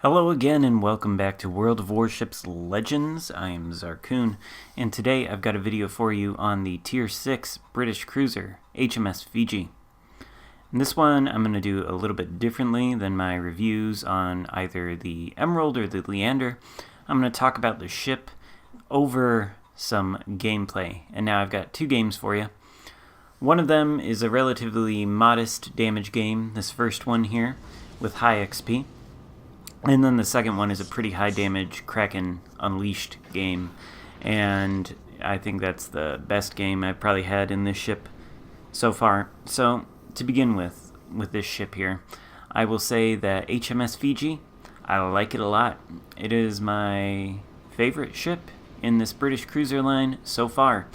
Hello again and welcome back to World of Warships Legends. I am Zarkoon, and today I've got a video for you on the Tier 6 British cruiser, HMS Fiji. In this one I'm going to do a little bit differently than my reviews on either the Emerald or the Leander. I'm going to talk about the ship over some gameplay, and now I've got two games for you. One of them is a relatively modest damage game, this first one here, with high XP. And then the second one is a pretty high damage Kraken Unleashed game, and I think that's the best game I've probably had in this ship so far. So to begin with this ship here, I will say that HMS Fiji, I like it a lot. It is my favorite ship in this British cruiser line so far,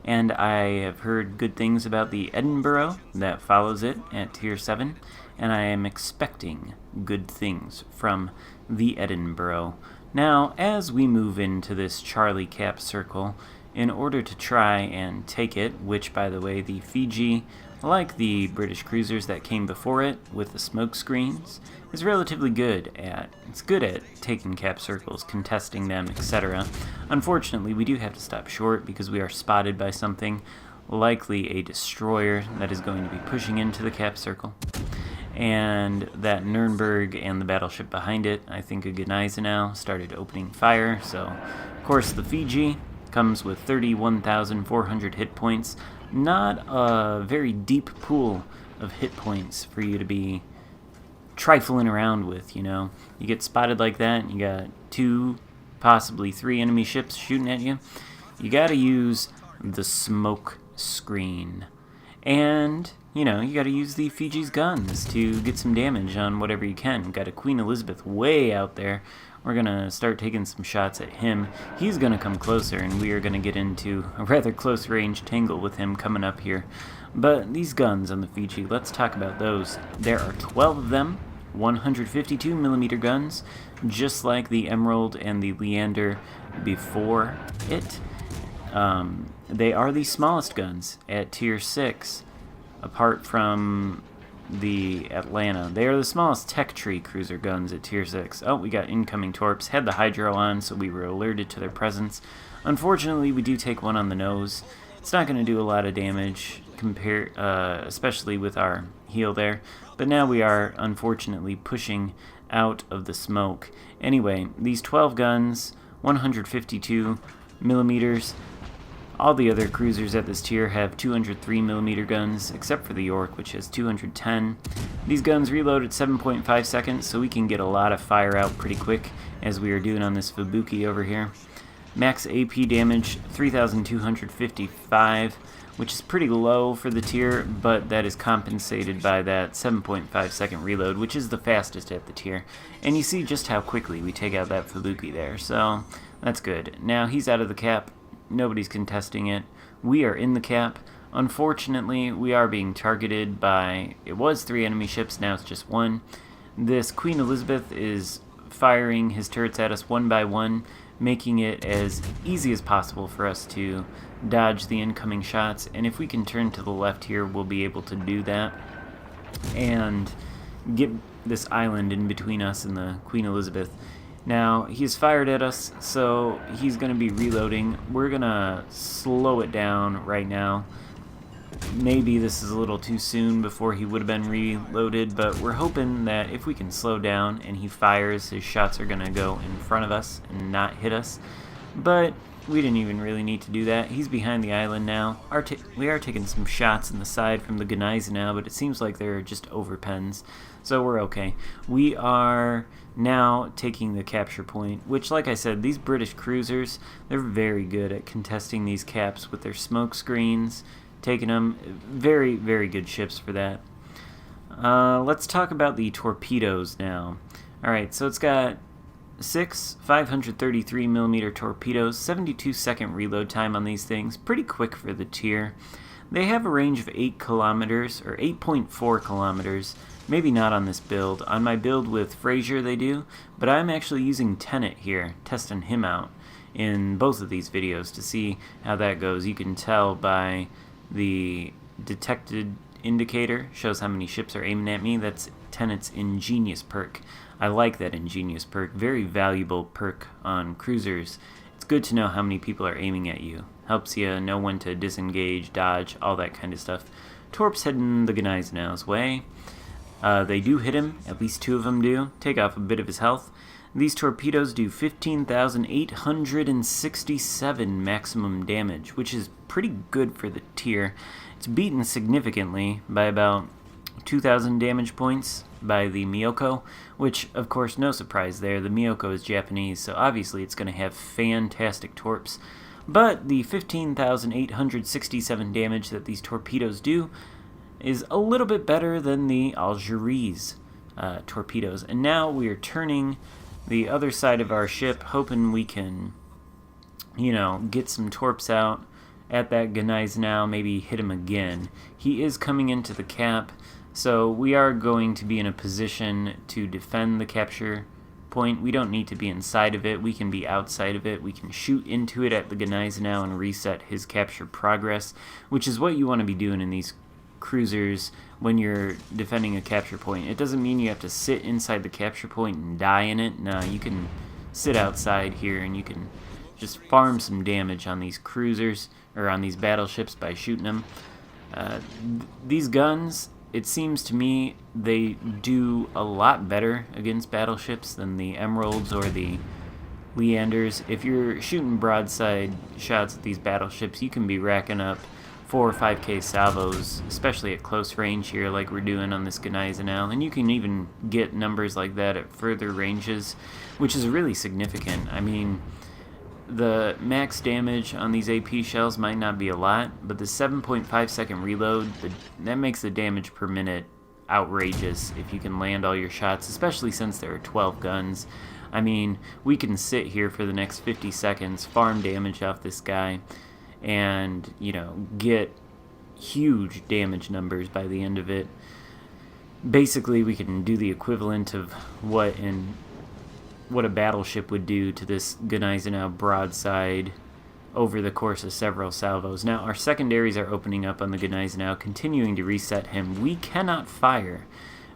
and I have heard good things about the Edinburgh that follows it at Tier 7, and I am expecting good things from the Edinburgh. Now, as we move into this Charlie Cap circle, in order to try and take it, which, by the way, the Fiji, like the British cruisers that came before it with the smoke screens, is relatively good at. It's good at taking cap circles, contesting them, etc. Unfortunately, we do have to stop short because we are spotted by something, likely a destroyer that is going to be pushing into the cap circle. And that Nuremberg and the battleship behind it, I think a Gneisenau, started opening fire. So, of course, the Fiji comes with 31,400 hit points. Not a very deep pool of hit points for you to be trifling around with, you know. You get spotted like that, and you got 2, possibly 3 enemy ships shooting at you. You gotta use the smoke screen. And, you know, you gotta use the Fiji's guns to get some damage on whatever you can. We've got a Queen Elizabeth way out there. We're gonna start taking some shots at him. He's gonna come closer, and we are gonna get into a rather close range tangle with him coming up here. But these guns on the Fiji, let's talk about those. There are 12 of them, 152mm guns, just like the Emerald and the Leander before it. They are the smallest guns at Tier 6, apart from the Atlanta. They are the smallest tech tree cruiser guns at Tier 6. Oh, we got incoming torps. Had the Hydro on, so we were alerted to their presence. Unfortunately, we do take one on the nose. It's not going to do a lot of damage, especially with our heal there. But now we are, unfortunately, pushing out of the smoke. Anyway, these 12 guns, 152mm. All the other cruisers at this tier have 203mm guns, except for the York, which has 210. These guns reload at 7.5 seconds, so we can get a lot of fire out pretty quick, as we are doing on this Fubuki over here. Max AP damage, 3,255, which is pretty low for the tier, but that is compensated by that 7.5 second reload, which is the fastest at the tier. And you see just how quickly we take out that Fubuki there, so that's good. Now he's out of the cap. Nobody's contesting it. We are in the cap. Unfortunately, we are being targeted by, it was 3 enemy ships, now it's just 1. This Queen Elizabeth is firing his turrets at us one by one, making it as easy as possible for us to dodge the incoming shots. And if we can turn to the left here, we'll be able to do that and get this island in between us and the Queen Elizabeth. Now, he's fired at us, so he's going to be reloading. We're going to slow it down right now. Maybe this is a little too soon before he would have been reloaded, but we're hoping that if we can slow down and he fires, his shots are going to go in front of us and not hit us. But we didn't even really need to do that. He's behind the island now. We are taking some shots in the side from the Gneisenau, but it seems like they're just overpens, so we're okay. We are now taking the capture point, which, like I said, these British cruisers, they're very good at contesting these caps with their smoke screens, taking them. Very, very good ships for that. Let's talk about the torpedoes now. Alright, so it's got 6 533mm torpedoes, 72-second reload time on these things. Pretty quick for the tier. They have a range of 8 kilometers, or 8.4 kilometers. Maybe not on this build. On my build with Fraser they do, but I'm actually using Tenet here, testing him out in both of these videos to see how that goes. You can tell by the detected indicator, shows how many ships are aiming at me. That's Tenet's ingenious perk. I like that ingenious perk. Very valuable perk on cruisers. It's good to know how many people are aiming at you. Helps you know when to disengage, dodge, all that kind of stuff. Torps heading the Gneisenau's way. They do hit him, at least 2 of them do. Take off a bit of his health. These torpedoes do 15,867 maximum damage, which is pretty good for the tier. It's beaten significantly by about 2,000 damage points by the Myoko, which, of course, no surprise there. The Myoko is Japanese, so obviously it's going to have fantastic torps. But the 15,867 damage that these torpedoes do is a little bit better than the Algiers torpedoes. And now we are turning the other side of our ship, hoping we can, get some torps out at that Gneisenau, maybe hit him again. He is coming into the cap, so we are going to be in a position to defend the capture point. We don't need to be inside of it. We can be outside of it. We can shoot into it at the Gneisenau and reset his capture progress, which is what you want to be doing in these cruisers when you're defending a capture point. It doesn't mean you have to sit inside the capture point and die in it. No, you can sit outside here and you can just farm some damage on these cruisers or on these battleships by shooting them. These guns, it seems to me, they do a lot better against battleships than the Emeralds or the Leanders. If you're shooting broadside shots at these battleships, you can be racking up 4 or 5k salvos, especially at close range here like we're doing on this Gneisenau, and you can even get numbers like that at further ranges, which is really significant. I mean, the max damage on these AP shells might not be a lot, but the 7.5 second reload, that makes the damage per minute outrageous if you can land all your shots, especially since there are 12 guns. I mean, we can sit here for the next 50 seconds, farm damage off this guy, and, get huge damage numbers by the end of it. Basically, we can do the equivalent of what a battleship would do to this Gneisenau broadside over the course of several salvos. Now, our secondaries are opening up on the Gneisenau, continuing to reset him. We cannot fire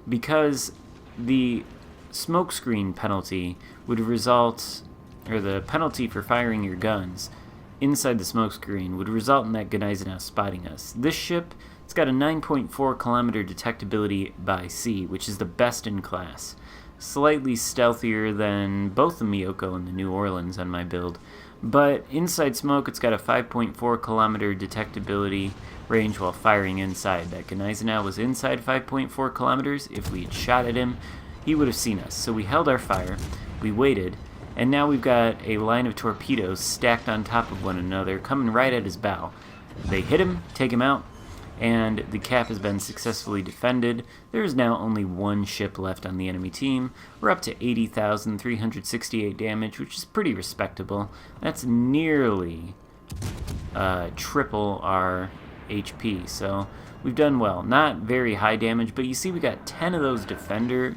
because the smokescreen penalty would result, or the penalty for firing your guns inside the smokescreen would result in that Gneisenau spotting us. This ship, it's got a 9.4 kilometer detectability by sea, which is the best in class. Slightly stealthier than both the Myoko and the New Orleans on my build, but inside smoke it's got a 5.4 kilometer detectability range while firing inside. That Gneisenau was inside 5.4 kilometers. If we had shot at him, he would have seen us. So we held our fire, we waited, and now we've got a line of torpedoes stacked on top of one another coming right at his bow. They hit him, take him out, and the cap has been successfully defended. There is now only one ship left on the enemy team. We're up to 80,368 damage, which is pretty respectable. That's nearly triple our HP, so we've done well. Not very high damage, but you see we got 10 of those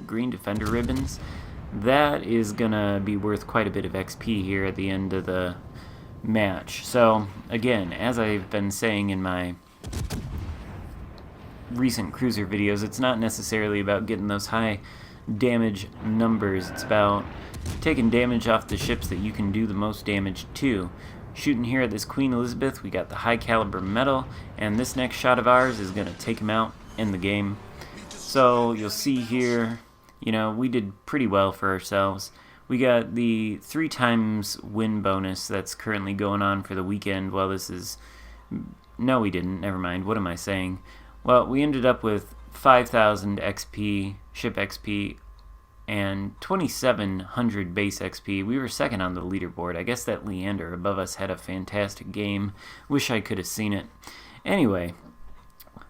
green defender ribbons. That is gonna be worth quite a bit of XP here at the end of the match. So again, as I've been saying in my recent cruiser videos, it's not necessarily about getting those high damage numbers. It's about taking damage off the ships that you can do the most damage to. Shooting here at this Queen Elizabeth, we got the high caliber metal, and this next shot of ours is gonna take him out in the game. So you'll see here, we did pretty well for ourselves. We got the 3 times win bonus that's currently going on for the weekend while this is... No, we didn't. Never mind. What am I saying? Well, we ended up with 5,000 XP, ship XP, and 2,700 base XP. We were second on the leaderboard. I guess that Leander above us had a fantastic game. Wish I could have seen it. Anyway,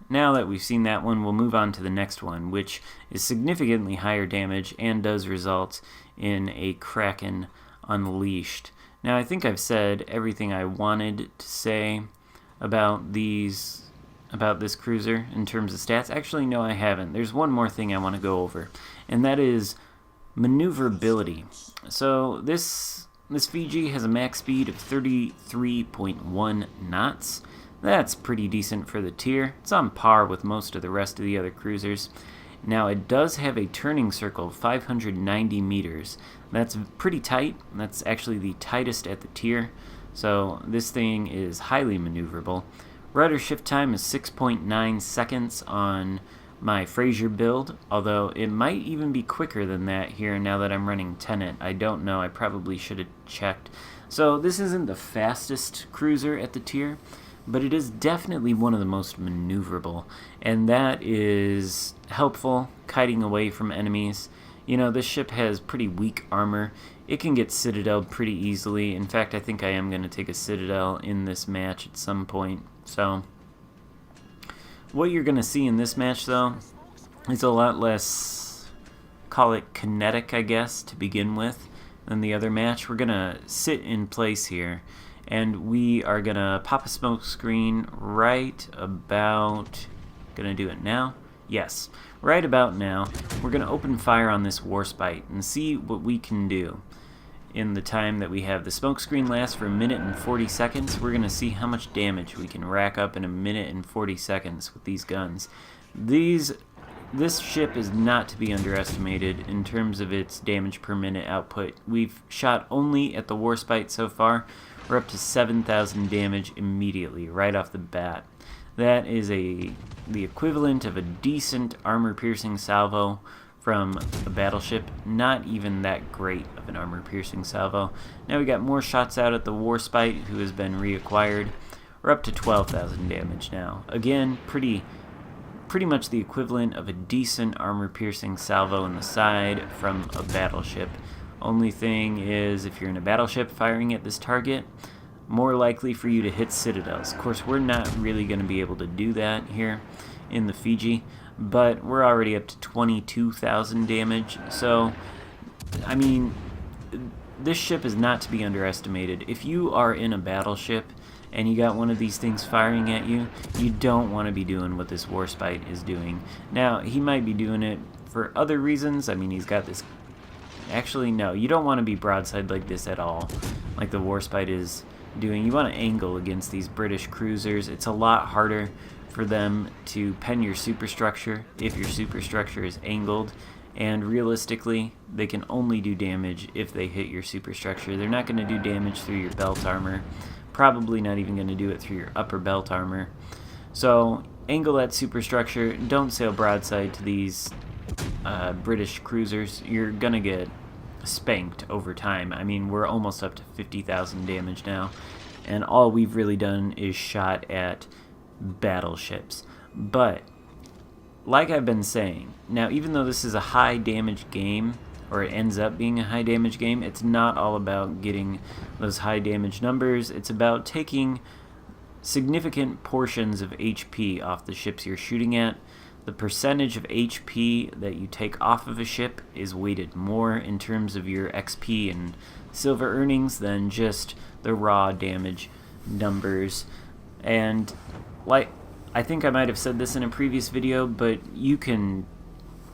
now that we've seen that one, we'll move on to the next one, which is significantly higher damage and does result in a Kraken Unleashed. Now, I think I've said everything I wanted to say about this cruiser in terms of stats. Actually, no, I haven't. There's one more thing I want to go over, and that is maneuverability. So this Fiji has a max speed of 33.1 knots. That's pretty decent for the tier. It's on par with most of the rest of the other cruisers. Now, it does have a turning circle of 590 meters. That's pretty tight. That's actually the tightest at the tier, so this thing is highly maneuverable. Rudder shift time is 6.9 seconds on my Fraser build, although it might even be quicker than that here now that I'm running Tenet. I don't know, I probably should have checked. So this isn't the fastest cruiser at the tier, but it is definitely one of the most maneuverable, and that is helpful kiting away from enemies. You know, this ship has pretty weak armor. It can get citadeled pretty easily. In fact, I think I am going to take a citadel in this match at some point. So what you're going to see in this match, though, is a lot less, call it kinetic, I guess, to begin with, than the other match. We're going to sit in place here, and we are going to pop a smoke screen right about, going to do it now? Yes, right about now. We're going to open fire on this Warspite and see what we can do. In the time that we have the smoke screen lasts for 1 minute and 40 seconds, we're going to see how much damage we can rack up in 1 minute and 40 seconds with these guns. This ship is not to be underestimated in terms of its damage per minute output. We've shot only at the Warspite so far. We're up to 7,000 damage immediately, right off the bat. That is the equivalent of a decent armor-piercing salvo from a battleship. Not even that great of an armor-piercing salvo. Now we got more shots out at the Warspite, who has been reacquired. We're up to 12,000 damage now. Again, pretty much the equivalent of a decent armor-piercing salvo in the side from a battleship. Only thing is, if you're in a battleship firing at this target, more likely for you to hit citadels. Of course, we're not really going to be able to do that here in the Fiji, but we're already up to 22,000 damage, so, I mean, this ship is not to be underestimated. If you are in a battleship and you got one of these things firing at you, you don't want to be doing what this Warspite is doing. Now, he might be doing it for other reasons. I mean, he's got this... Actually, no, you don't want to be broadside like this at all, like the Warspite is doing. You want to angle against these British cruisers. It's a lot harder for them to pen your superstructure if your superstructure is angled, and realistically they can only do damage if they hit your superstructure. They're not going to do damage through your belt armor, probably not even going to do it through your upper belt armor. So angle that superstructure, don't sail broadside to these British cruisers. You're going to get spanked over time. I mean, we're almost up to 50,000 damage now, and all we've really done is shot at battleships. But like I've been saying, now even though this is a high damage game, or it ends up being a high damage game, it's not all about getting those high damage numbers. It's about taking significant portions of HP off the ships you're shooting at. The percentage of HP that you take off of a ship is weighted more in terms of your XP and silver earnings than just the raw damage numbers. And like, I think I might have said this in a previous video, but you can,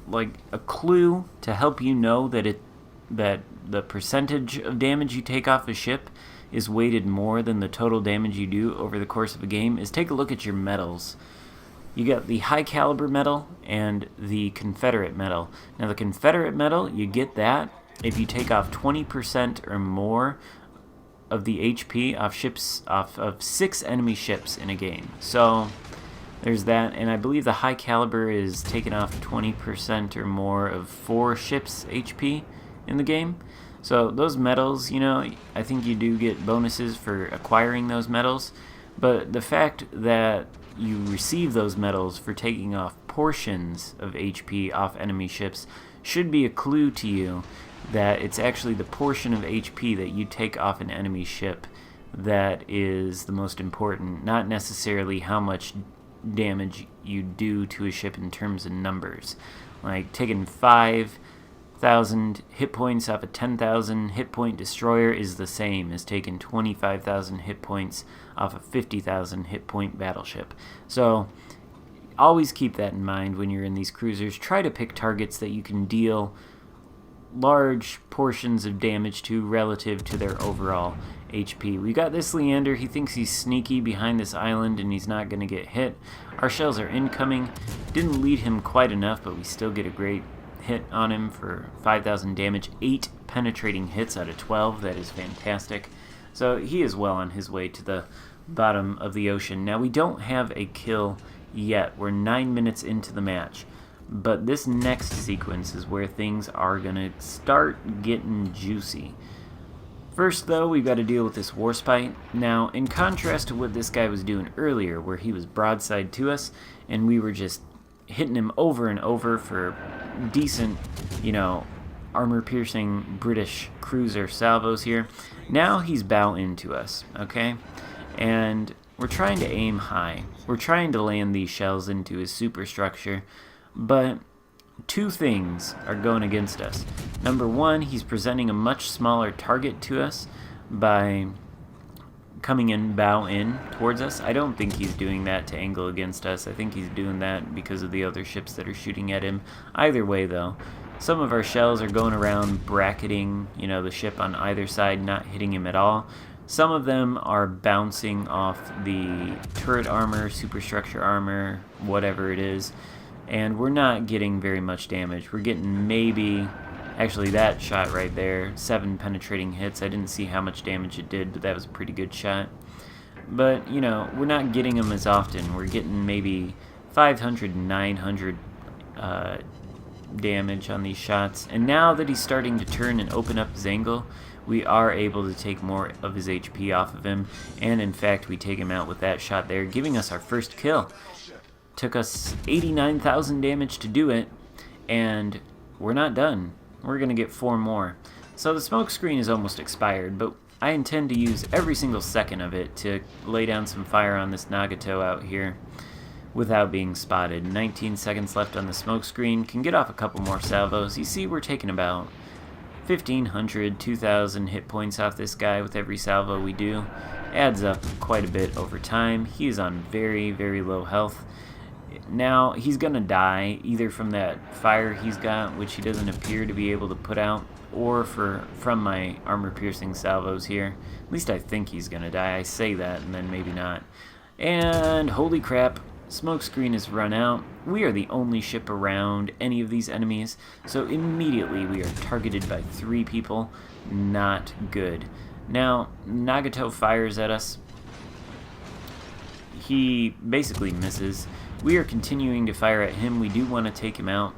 like, a clue to help you know that the percentage of damage you take off a ship is weighted more than the total damage you do over the course of a game is take a look at your medals. You got the high caliber medal and the Confederate medal. Now the Confederate medal, you get that if you take off 20% or more of the HP off of 6 enemy ships in a game. So there's that, and I believe the high caliber is taking off 20% or more of 4 ships HP in the game. So those medals, you know, I think you do get bonuses for acquiring those medals, but the fact that you receive those medals for taking off portions of HP off enemy ships should be a clue to you that it's actually the portion of HP that you take off an enemy ship that is the most important, not necessarily how much damage you do to a ship in terms of numbers. Like taking 5,000 hit points off a 10,000 hit point destroyer is the same as taking 25,000 hit points off a 50,000 hit point battleship. So always keep that in mind when you're in these cruisers. Try to pick targets that you can deal large portions of damage to relative to their overall HP. We got this Leander. He thinks he's sneaky behind this island and he's not going to get hit. Our shells are incoming. Didn't lead him quite enough, but we still get a great hit on him for 5,000 damage. 8 penetrating hits out of 12. That is fantastic. So he is well on his way to the bottom of the ocean. Now we don't have a kill yet. We're 9 minutes into the match. But this next sequence is where things are going to start getting juicy. First, though, we've got to deal with this Warspite. Now, in contrast to what this guy was doing earlier, where he was broadside to us, and we were just hitting him over and over for decent, armor-piercing British cruiser salvos here, now he's bow into us, okay? And we're trying to aim high. We're trying to land these shells into his superstructure, but two things are going against us. Number one, he's presenting a much smaller target to us by coming in bow in towards us. I don't think he's doing that to angle against us. I think he's doing that because of the other ships that are shooting at him. Either way, though, some of our shells are going around bracketing, the ship on either side, not hitting him at all. Some of them are bouncing off the turret armor, superstructure armor, whatever it is, and we're not getting very much damage. We're getting maybe, actually that shot right there, 7 penetrating hits. I didn't see how much damage it did, but that was a pretty good shot. But, we're not getting them as often. We're getting maybe 500, 900 damage on these shots. And now that he's starting to turn and open up his angle, we are able to take more of his HP off of him. And in fact, we take him out with that shot there, giving us our first kill. Took us 89,000 damage to do it, and we're not done. We're going to get 4 more. So the smoke screen is almost expired, but I intend to use every single second of it to lay down some fire on this Nagato out here without being spotted. 19 seconds left on the smoke screen. Can get off a couple more salvos. You see we're taking about 1,500, 2,000 hit points off this guy with every salvo we do. Adds up quite a bit over time. He is on very, very low health. Now, he's going to die either from that fire he's got, which he doesn't appear to be able to put out, or from my armor-piercing salvos here. At least I think he's going to die. I say that, and then maybe not. And holy crap, smokescreen has run out. We are the only ship around any of these enemies, so immediately we are targeted by 3 people. Not good. Now, Nagato fires at us. He basically misses. We are continuing to fire at him. We do want to take him out.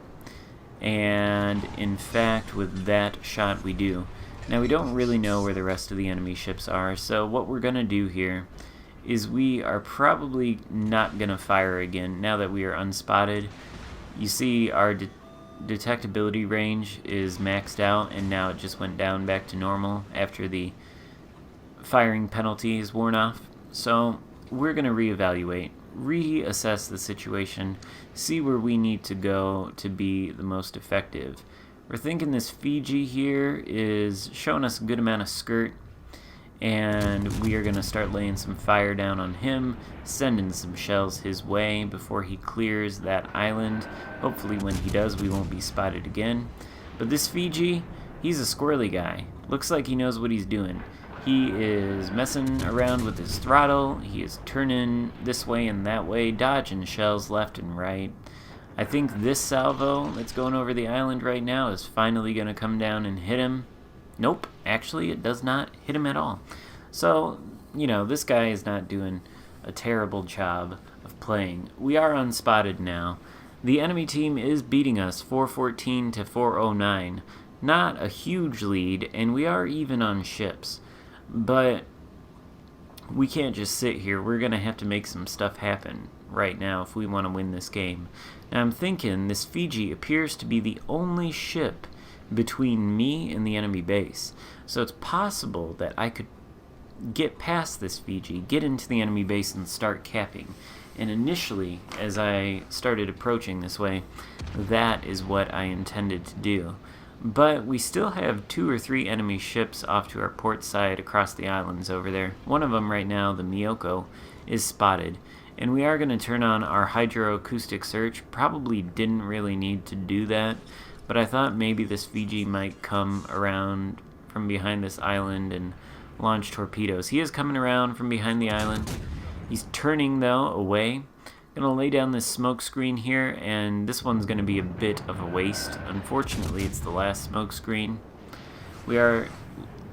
And in fact, with that shot, we do. Now, we don't really know where the rest of the enemy ships are, so what we're going to do here is we are probably not going to fire again now that we are unspotted. You see our detectability range is maxed out, and now it just went down back to normal after the firing penalty is worn off. So we're going to reevaluate, reassess the situation, see where we need to go to be the most effective. We're thinking this Fiji here is showing us a good amount of skirt, and we are going to start laying some fire down on him, sending some shells his way before he clears that island. Hopefully when he does, we won't be spotted again. But this Fiji, he's a squirrely guy. Looks like he knows what he's doing. He is messing around with his throttle. He is turning this way and that way, dodging shells left and right. I think this salvo that's going over the island right now is finally going to come down and hit him. Nope, actually it does not hit him at all. So, this guy is not doing a terrible job of playing. We are unspotted now. The enemy team is beating us 414 to 409. Not a huge lead, and we are even on ships. But we can't just sit here. We're going to have to make some stuff happen right now if we want to win this game. Now I'm thinking this Fiji appears to be the only ship between me and the enemy base. So it's possible that I could get past this Fiji, get into the enemy base, and start capping. And initially, as I started approaching this way, that is what I intended to do. But we still have 2 or 3 enemy ships off to our port side across the islands over there. One of them right now, the Miyoko, is spotted. And we are going to turn on our hydroacoustic search. Probably didn't really need to do that. but I thought maybe this Fiji might come around from behind this island and launch torpedoes. He is coming around from behind the island. He's turning, though, away. Gonna lay down this smoke screen here, and this one's gonna be a bit of a waste. Unfortunately, it's the last smoke screen. We are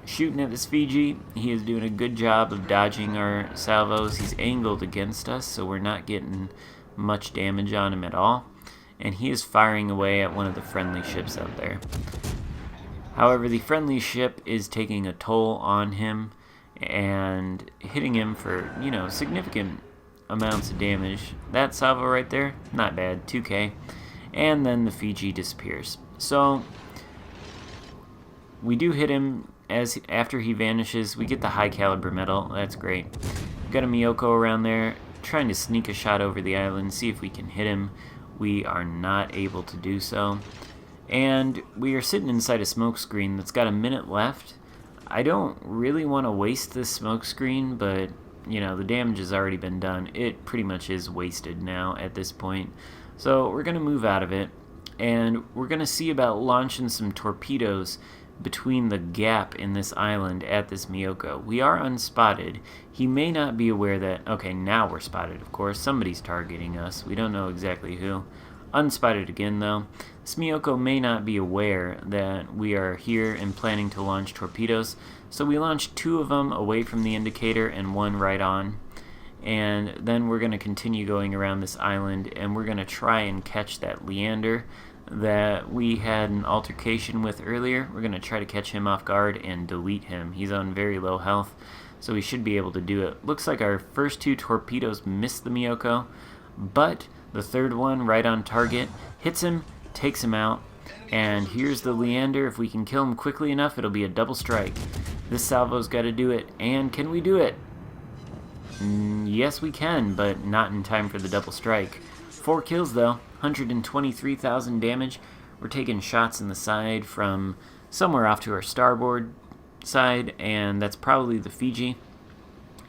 shooting at this Fiji. He is doing a good job of dodging our salvos. He's angled against us, so we're not getting much damage on him at all. And he is firing away at one of the friendly ships out there. However, the friendly ship is taking a toll on him and hitting him for, significant amounts of damage. That salvo right there, not bad, 2k. And then the Fiji disappears. So we do hit him after he vanishes. We get the high caliber medal. That's great. We've got a Miyoko around there trying to sneak a shot over the island, see if we can hit him. We are not able to do so. And we are sitting inside a smoke screen that's got a minute left. I don't really want to waste this smoke screen, but the damage has already been done. It pretty much is wasted now at this point. So we're going to move out of it, and we're going to see about launching some torpedoes between the gap in this island at this Miyoko. We are unspotted. He may not be aware that... Okay, now we're spotted, of course. Somebody's targeting us. We don't know exactly who. Unspotted again, though. This Miyoko may not be aware that we are here and planning to launch torpedoes, so we launched 2 of them away from the indicator and 1 right on. And then we're going to continue going around this island, and we're going to try and catch that Leander that we had an altercation with earlier. We're going to try to catch him off guard and delete him. He's on very low health, so we should be able to do it. Looks like our first 2 torpedoes missed the Miyoko, but the third one, right on target, hits him, takes him out, and here's the Leander. If we can kill him quickly enough, it'll be a double strike. This salvo's got to do it, and can we do it? Yes, we can, but not in time for the double strike. 4 kills, though, 123,000 damage. We're taking shots in the side from somewhere off to our starboard side, and that's probably the Fiji.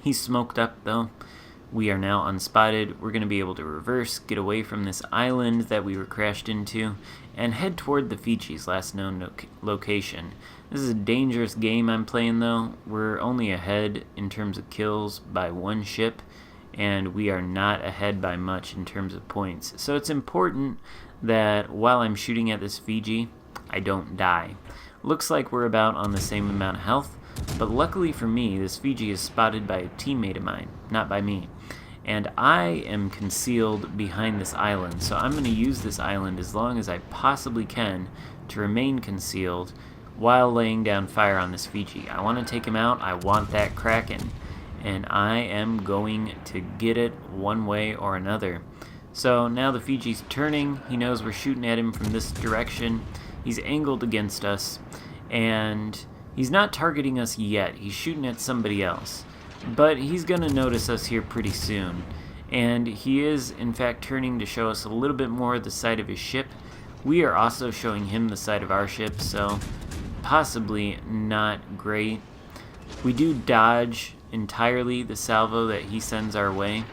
He's smoked up, though. We are now unspotted. We're going to be able to reverse, get away from this island that we were crashed into, and head toward the Fiji's last known location. This is a dangerous game I'm playing, though. We're only ahead in terms of kills by 1 ship, and we are not ahead by much in terms of points. So it's important that while I'm shooting at this Fiji, I don't die. Looks like we're about on the same amount of health, but luckily for me, this Fiji is spotted by a teammate of mine, not by me. And I am concealed behind this island, so I'm going to use this island as long as I possibly can to remain concealed while laying down fire on this Fiji. I want to take him out. I want that Kraken, and I am going to get it one way or another. So now the Fiji's turning. He knows we're shooting at him from this direction. He's angled against us, and he's not targeting us yet. He's shooting at somebody else. But he's going to notice us here pretty soon. And he is, in fact, turning to show us a little bit more of the side of his ship. We are also showing him the side of our ship, so possibly not great. We do dodge entirely the salvo that he sends our way,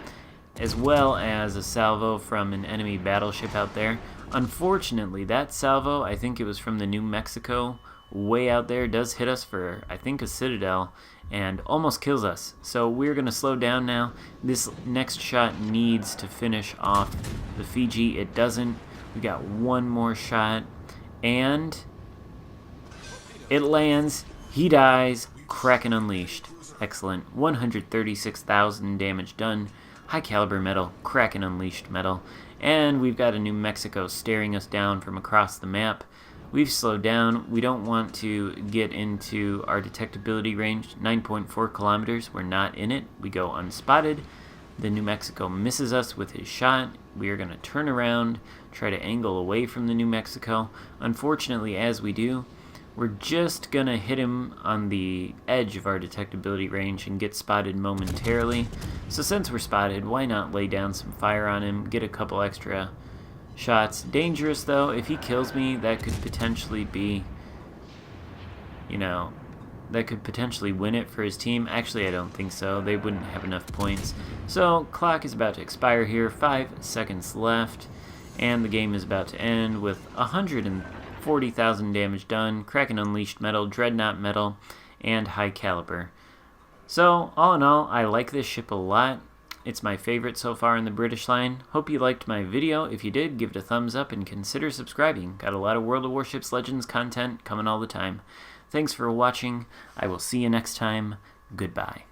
as well as a salvo from an enemy battleship out there. Unfortunately, that salvo, I think it was from the New Mexico, way out there, does hit us for, I think, a Citadel, and almost kills us. So we're going to slow down now. This next shot needs to finish off the Fiji. It doesn't. We got 1 more shot, and it lands. He dies. Kraken Unleashed. Excellent. 136,000 damage done. High caliber medal. Kraken Unleashed medal. And we've got a New Mexico staring us down from across the map. We've slowed down. We don't want to get into our detectability range. 9.4 kilometers. We're not in it. We go unspotted. The New Mexico misses us with his shot. We are going to turn around, try to angle away from the New Mexico. Unfortunately, as we do, we're just going to hit him on the edge of our detectability range and get spotted momentarily. So since we're spotted, why not lay down some fire on him, get a couple extra shots. Dangerous, though. If he kills me, that could potentially be, that could potentially win it for his team. Actually, I don't think so. They wouldn't have enough points. So, clock is about to expire here. 5 seconds left. And the game is about to end with 40,000 damage done, Kraken Unleashed medal, Dreadnought medal, and high caliber. So, all in all, I like this ship a lot. It's my favorite so far in the British line. Hope you liked my video. If you did, give it a thumbs up and consider subscribing. Got a lot of World of Warships Legends content coming all the time. Thanks for watching. I will see you next time. Goodbye.